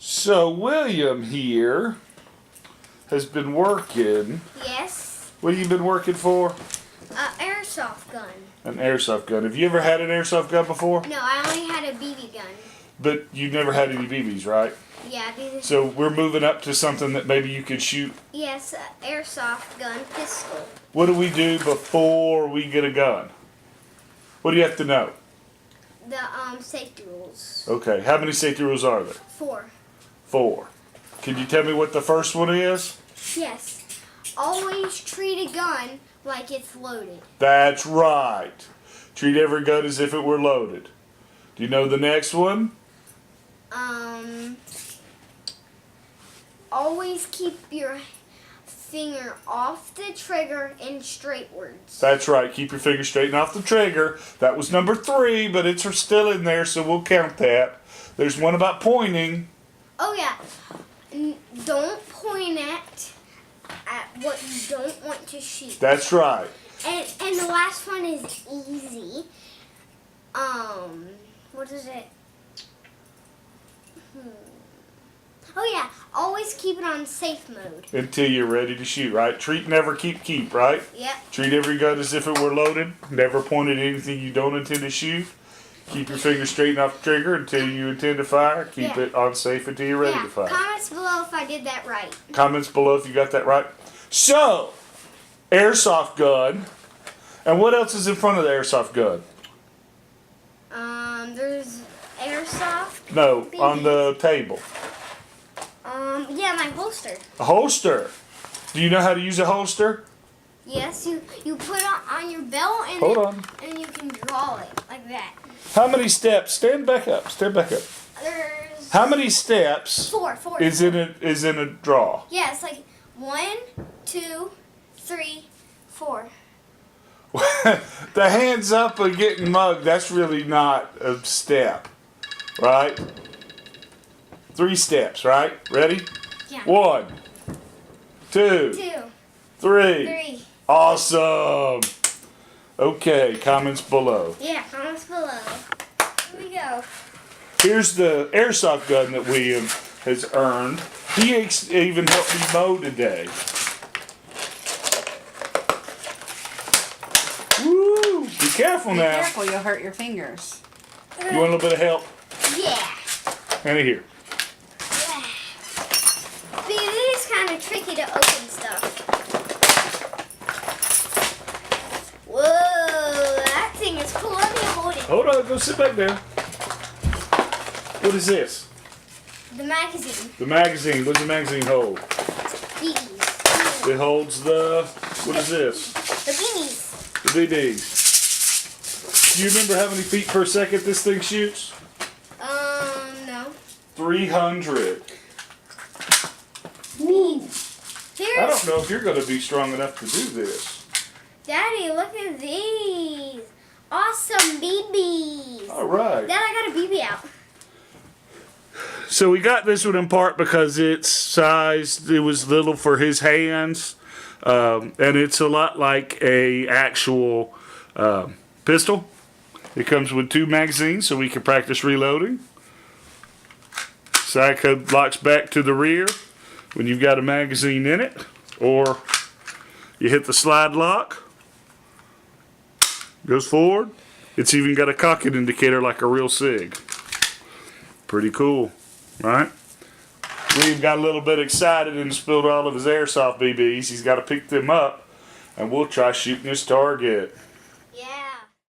So William here has been working. Yes. What have you been working for? Airsoft gun. An airsoft gun. Have you ever had an airsoft gun before? No, I only had a BB gun. But you never had any BBs, right? Yeah, these. So we're moving up to something that maybe you could shoot. Yes, airsoft gun pistol. What do we do before we get a gun? What do you have to know? The safety rules. Okay, how many safety rules are there? 4. 4. Can you tell me what the first one is? Yes. Always treat a gun like it's loaded. That's right. Treat every gun as if it were loaded. Do you know the next one? Always keep your finger off the trigger and straightwards. That's right. Keep your finger straight and off the trigger. That was number 3, but it's still in there, so we'll count that. There's one about pointing. Oh yeah. Don't point at what you don't want to shoot. That's right. And the last one is easy. What is it? Oh yeah, always keep it on safe mode. Until you're ready to shoot, right? Treat, never, keep, right? Yep. Treat every gun as if it were loaded. Never point at anything you don't intend to shoot. Keep your finger straight and off the trigger until you intend to fire. Keep it on safe until you're ready to fire. Comments below if I did that right. Comments below if you got that right. So, airsoft gun. And what else is in front of the airsoft gun? There's airsoft. No, BBs. on the table. Yeah, my holster. A holster. Do you know how to use a holster? Yes, you put it on your belt and and you can draw it like that. How many steps? Stand back up. Stand back up. There's How many steps 4. is in a draw? Yeah, it's like 1, 2, 3, 4. The hands up and getting mugged, that's really not a step, right? 3 steps, right? Ready? Yeah. 1, 2, 2, 3. 3. Awesome. Okay, comments below. Yeah, comments below. Here we go. Here's the airsoft gun that William has earned. He even helped me mow today. Woo! Be careful now. Be careful, you'll hurt your fingers. You want a little bit of help? Yeah. Hand it here. Because it is kind of tricky to open stuff. Whoa, that thing is cool. Let me hold it. Hold on, go sit back down. What is this? The magazine. The magazine. What does the magazine hold? BBs. It holds the, what is this? The beanies. The BDs. Do you remember how many feet per second this thing shoots? No. 300. Woo. I don't know if you're going to be strong enough to do this. Daddy, look at these. Awesome BBs. All right. Dad, I got a BB out. So we got this one in part because it's sized, it was little for his hands, and it's a lot like a actual pistol. It comes with 2 magazines so we can practice reloading. Side code locks back to the rear when you've got a magazine in it, or you hit the slide lock, goes forward. It's even got a cocking indicator like a real SIG. Pretty cool, right? William got a little bit excited and spilled all of his airsoft BBs. He's got to pick them up, and we'll try shooting his target.